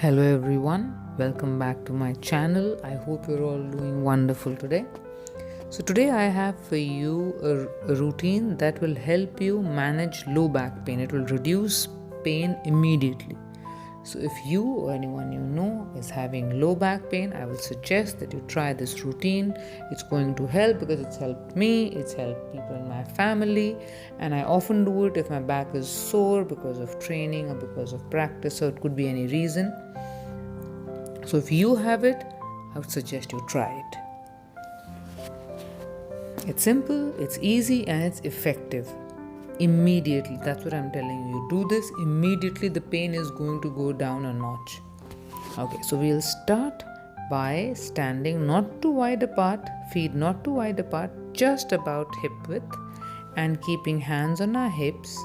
Hello everyone, welcome back to my channel. I hope you're all doing wonderful today. So today I have for you a routine that will help you manage low back pain. It will reduce pain immediately. So if you or anyone you know is having low back pain, I will suggest that you try this routine. It's going to help because it's helped me, it's helped people in my family, and I often do it if my back is sore because of training or because of practice, so it could be any reason. So if you have it, I would suggest you try it. It's simple, it's easy, and it's effective. Immediately, that's what I'm telling you. Do this immediately, the pain is going to go down a notch. Okay, so we'll start by standing not too wide apart, feet not too wide apart, just about hip width, and keeping hands on our hips,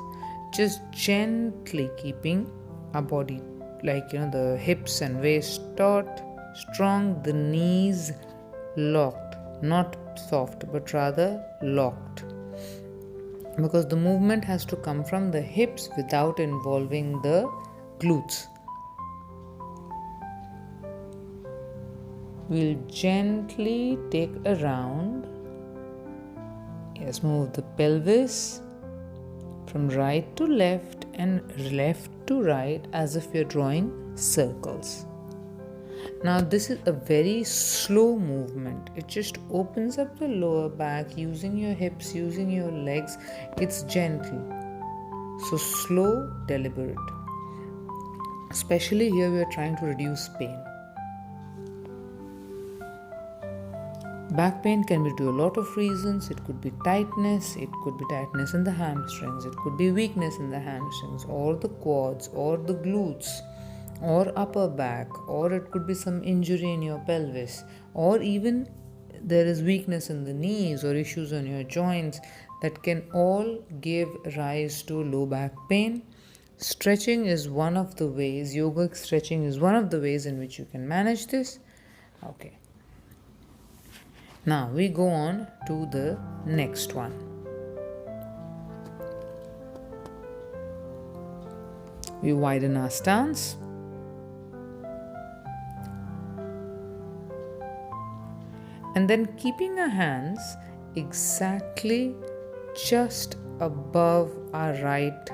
just gently keeping our body, the hips and waist taut, strong, the knees locked, not soft but rather locked, because the movement has to come from the hips without involving the glutes. We'll gently take a round. Yes, move the pelvis from right to left and left to right as if you're drawing circles. Now this is a very slow movement. It just opens up the lower back using your hips, using your legs. It's gentle. So slow, deliberate. Especially here we are trying to reduce pain. Back pain can be due to a lot of reasons. It could be tightness, it could be tightness in the hamstrings, it could be weakness in the hamstrings, or the quads, or the glutes, or upper back, or it could be some injury in your pelvis, or even there is weakness in the knees or issues on your joints that can all give rise to low back pain. Stretching is one of the ways, yoga stretching is one of the ways in which you can manage this. Okay. Now we go on to the next one. We widen our stance. And then keeping our hands exactly just above our right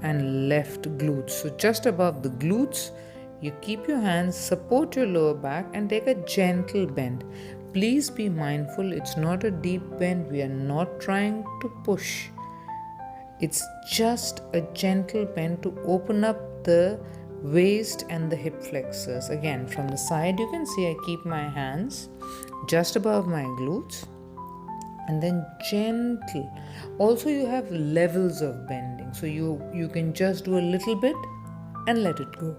and left glutes. So just above the glutes, you keep your hands, support your lower back and take a gentle bend. Please be mindful, it's not a deep bend. We are not trying to push. It's just a gentle bend to open up the waist and the hip flexors. Again, from the side you can see I keep my hands just above my glutes and then gentle. Also you have levels of bending, so you can just do a little bit and let it go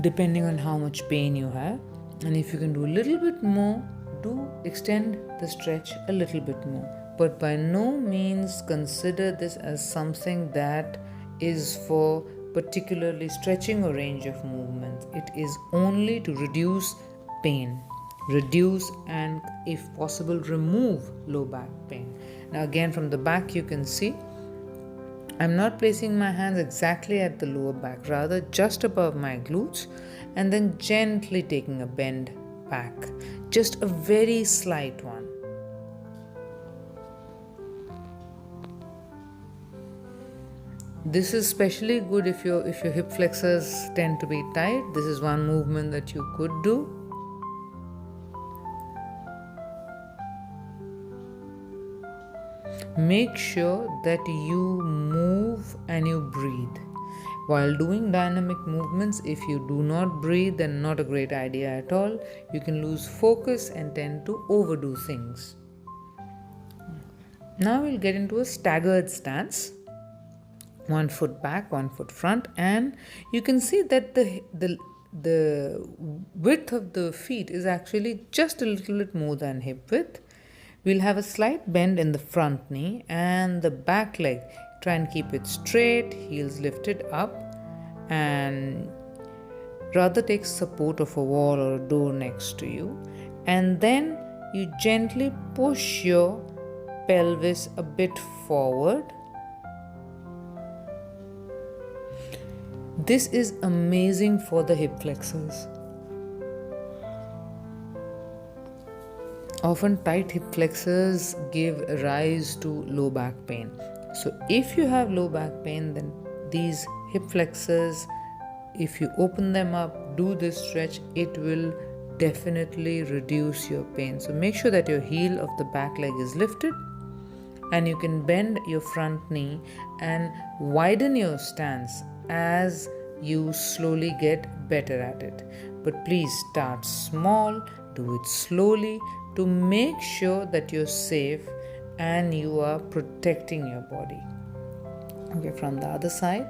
depending on how much pain you have. And if you can do a little bit more, do extend the stretch a little bit more. But by no means consider this as something that is for particularly stretching or range of movement. It is only to reduce pain. Reduce and, if possible, remove low back pain. Now again, from the back you can see I'm not placing my hands exactly at the lower back, rather just above my glutes, and then gently taking a bend back. Just a very slight one. This is especially good if your hip flexors tend to be tight. This is one movement that you could do. Make sure that you move and you breathe. While doing dynamic movements, if you do not breathe, then not a great idea at all. You can lose focus and tend to overdo things. Now we'll get into a staggered stance. 1 foot back, 1 foot front, and you can see that the width of the feet is actually just a little bit more than hip width. We'll have a slight bend in the front knee and the back leg. Try and keep it straight, heels lifted up, and rather take support of a wall or a door next to you. And then you gently push your pelvis a bit forward. This is amazing for the hip flexors. Often tight hip flexors give rise to low back pain. So if you have low back pain, then these hip flexors, if you open them up, do this stretch, it will definitely reduce your pain. So make sure that your heel of the back leg is lifted, and you can bend your front knee and widen your stance as you slowly get better at it. But please start small, do it slowly to make sure that you're safe and you are protecting your body. Okay, from the other side.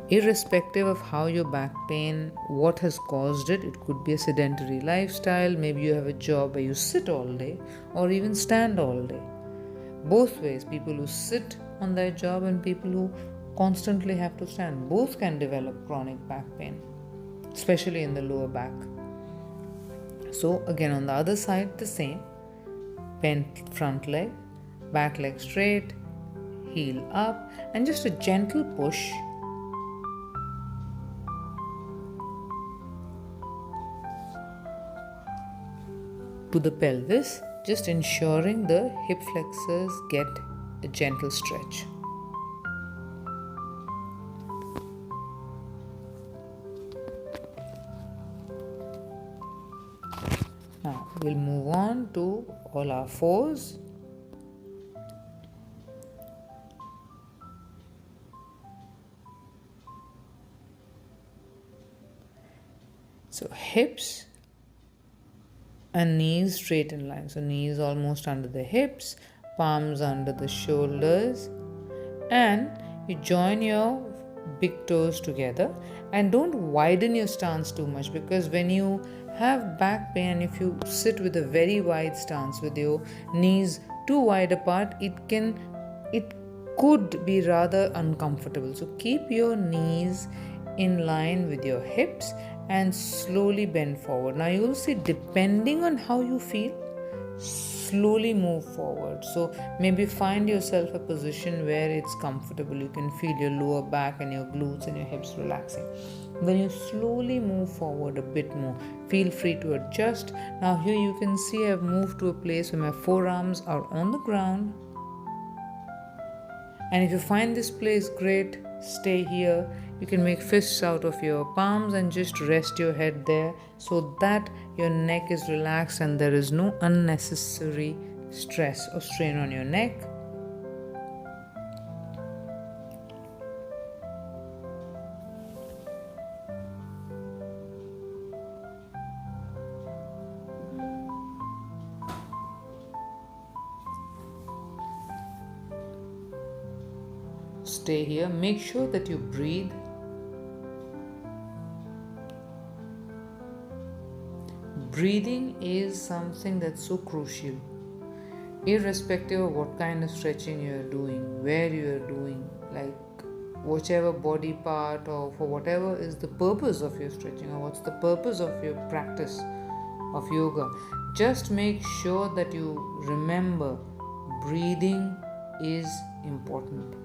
Irrespective of how your back pain, what has caused it, it could be a sedentary lifestyle, maybe you have a job where you sit all day or even stand all day. Both ways, people who sit on their job and people who constantly have to stand, both can develop chronic back pain, especially in the lower back. So again, on the other side, the same. Bent front leg, back leg straight, heel up, and just a gentle push to the pelvis, just ensuring the hip flexors get a gentle stretch. Now we'll move on to all our fours. So hips and knees straight in line. So knees almost under the hips, palms under the shoulders, and you join your big toes together, and don't widen your stance too much, because when you have back pain, if you sit with a very wide stance with your knees too wide apart, it could be rather uncomfortable. So keep your knees in line with your hips and slowly bend forward. Now you will see, depending on how you feel, slowly move forward. So maybe find yourself a position where it's comfortable. You can feel your lower back and your glutes and your hips relaxing. Then you slowly move forward a bit more. Feel free to adjust. Now here you can see I've moved to a place where my forearms are on the ground. And if you find this place great, stay here. You can make fists out of your palms and just rest your head there, so that your neck is relaxed and there is no unnecessary stress or strain on your neck. Stay here. Make sure that you breathe. Breathing is something that's so crucial, irrespective of what kind of stretching you are doing, where you are doing, like whichever body part, or for whatever is the purpose of your stretching, or what's the purpose of your practice of yoga. Just make sure that you remember breathing is important.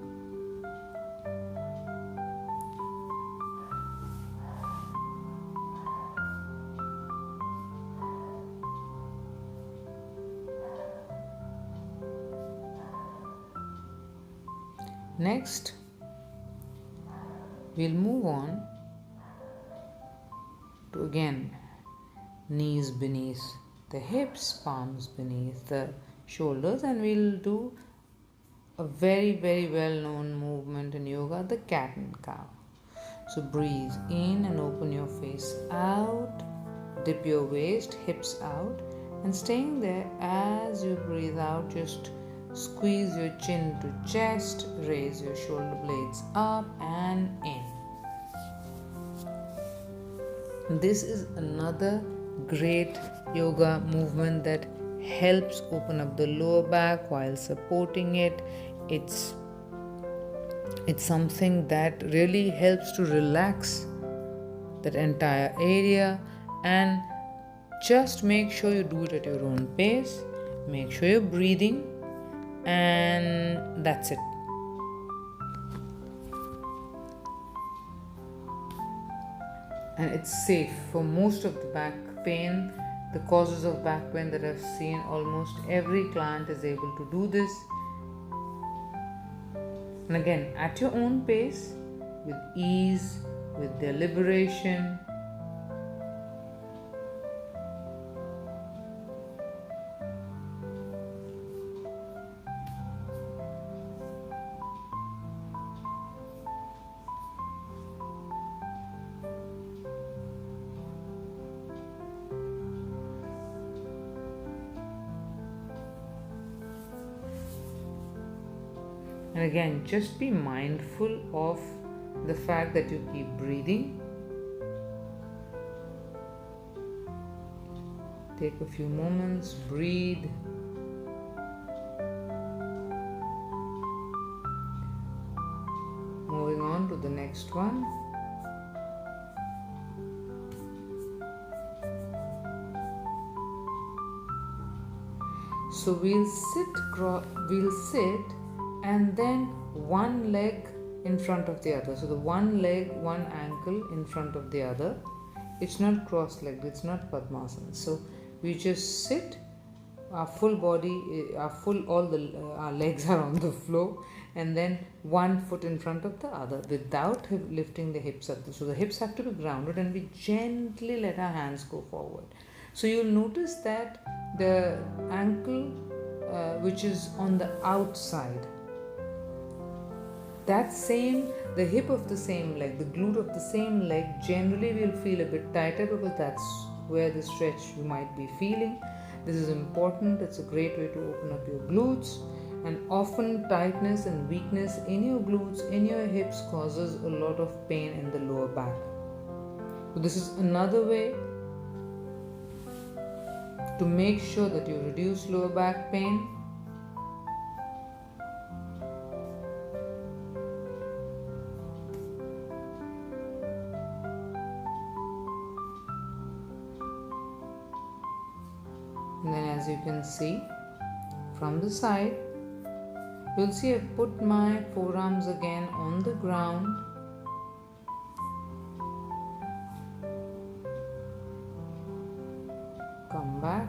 Next, we'll move on to again knees beneath the hips, palms beneath the shoulders, and we'll do a very, very well known movement in yoga, the cat and cow. So breathe in and open your face out, dip your waist, hips out, and staying there as you breathe out, just squeeze your chin to chest, raise your shoulder blades up and in. This is another great yoga movement that helps open up the lower back while supporting it. It's something that really helps to relax that entire area, and just make sure you do it at your own pace. Make sure you're breathing, and that's it. And it's safe for most of the back pain, the causes of back pain that I've seen. Almost every client is able to do this, and again at your own pace, with ease, with deliberation. And again, just be mindful of the fact that you keep breathing. Take a few moments, breathe. Moving on to the next one. So we'll sit and then one leg in front of the other. So the one leg, one ankle in front of the other. It's not cross-legged, it's not Padmasana. So we just sit, our full body, our legs are on the floor, and then one foot in front of the other without lifting the hips up. So the hips have to be grounded, and we gently let our hands go forward. So you'll notice that the ankle which is on the outside, the hip of the same leg, the glute of the same leg generally will feel a bit tighter, because that's where the stretch you might be feeling. This is important. It's a great way to open up your glutes, and often tightness and weakness in your glutes, in your hips, causes a lot of pain in the lower back. So this is another way to make sure that you reduce lower back pain. And then, as you can see from the side, you'll see I put my forearms again on the ground. Come back.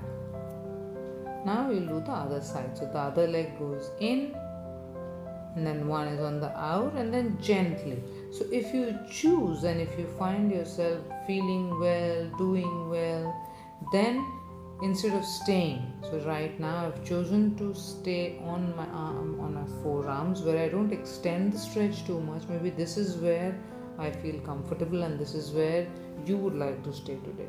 Now we'll do the other side. So the other leg goes in, and then one is on the out, and then gently. So if you choose, and if you find yourself feeling well, doing well, then instead of staying, so right now I've chosen to stay on my arm, on my forearms, where I don't extend the stretch too much. Maybe this is where I feel comfortable, and this is where you would like to stay today.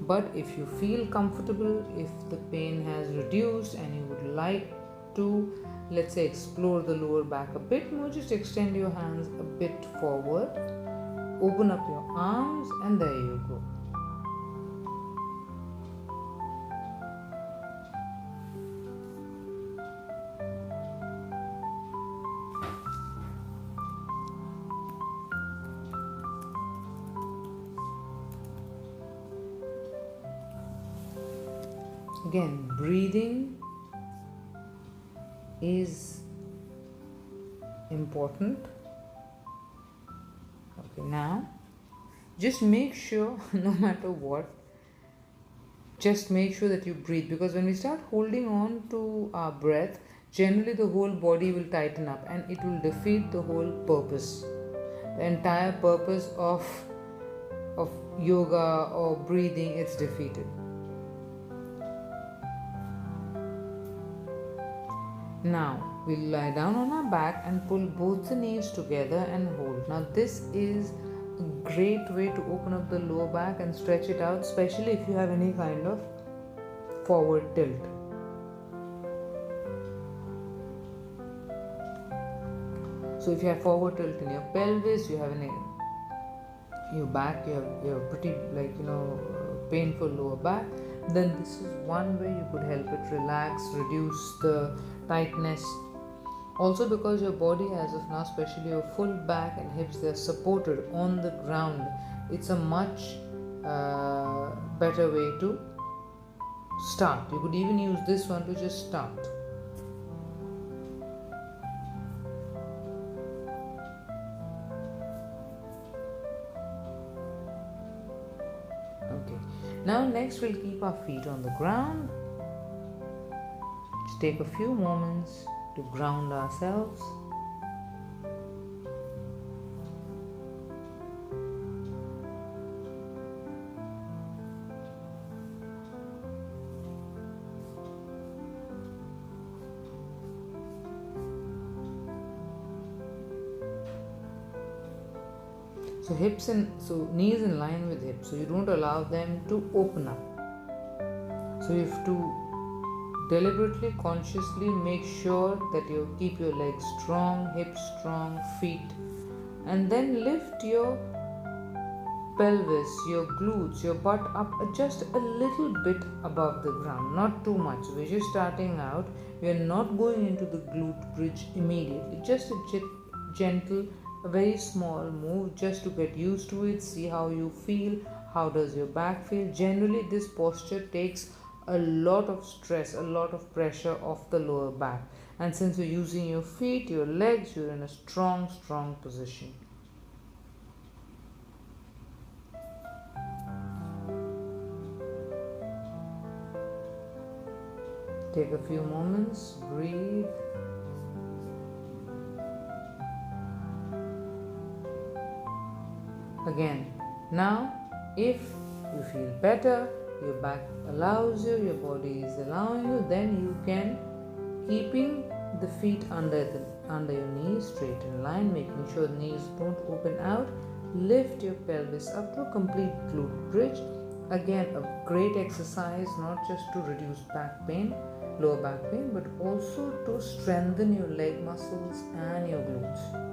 But if you feel comfortable, if the pain has reduced and you would like to, let's say, explore the lower back a bit more, just extend your hands a bit forward, open up your arms, and there you go. Again, breathing is important. Okay, now just make sure, no matter what, just make sure that you breathe, because when we start holding on to our breath, generally the whole body will tighten up and it will defeat the whole purpose. The entire purpose of yoga or breathing, it's defeated. Now we'll lie down on our back and pull both the knees together and hold. Now this is a great way to open up the lower back and stretch it out, especially if you have any kind of forward tilt. So if you have forward tilt in your pelvis, you have your back, you have pretty painful lower back, then this is one way you could help it relax, reduce the tightness. Also, because your body as of now, especially your full back and hips, they are supported on the ground, it's a much better way to start. You could even use this one to just start. Okay, now next we'll keep our feet on the ground. Just take a few moments to ground ourselves. So knees in line with hips, so you don't allow them to open up. So you have to deliberately, consciously make sure that you keep your legs strong, hips strong, feet, and then lift your pelvis, your glutes, your butt up just a little bit above the ground, not too much. So we're just starting out. We are not going into the glute bridge immediately, just a gentle, a very small move just to get used to it, see how you feel, how does your back feel. Generally this posture takes a lot of stress, a lot of pressure off the lower back, and since you're using your feet, your legs, you're in a strong position. Take a few moments, breathe. Again, now if you feel better, your back allows you, your body is allowing you, then you can, keeping the feet under your knees straight in line, making sure the knees don't open out, lift your pelvis up to a complete glute bridge. Again, a great exercise, not just to reduce back pain, lower back pain, but also to strengthen your leg muscles and your glutes.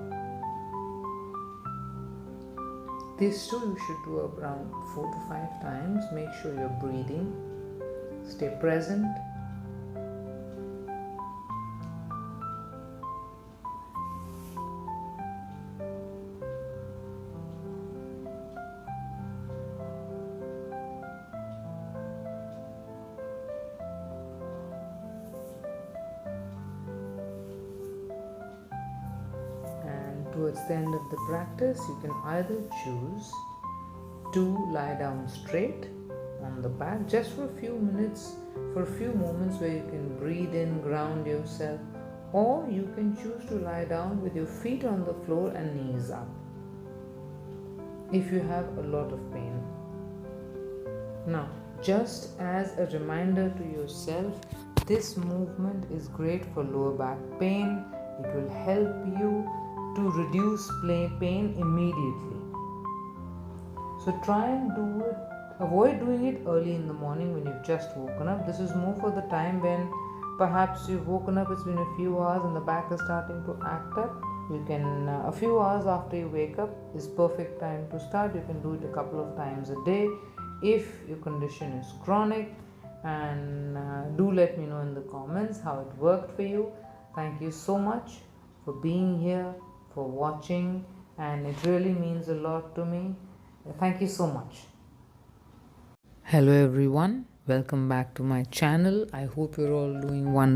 This too you should do around 4 to 5 times. Make sure you're breathing. Stay present. Towards the end of the practice, you can either choose to lie down straight on the back just for a few minutes, for a few moments where you can breathe in, ground yourself, or you can choose to lie down with your feet on the floor and knees up if you have a lot of pain. Now, just as a reminder to yourself, this movement is great for lower back pain. It will help you to reduce pain immediately. So try and do it. Avoid doing it early in the morning when you've just woken up. This is more for the time when perhaps you've woken up, it's been a few hours and the back is starting to act up. You can, a few hours after you wake up is perfect time to start. You can do it a couple of times a day if your condition is chronic, and do let me know in the comments how it worked for you. Thank you so much for being here, for watching, and it really means a lot to me. Thank you so much. Hello everyone, welcome back to my channel. I hope you're all doing wonderful.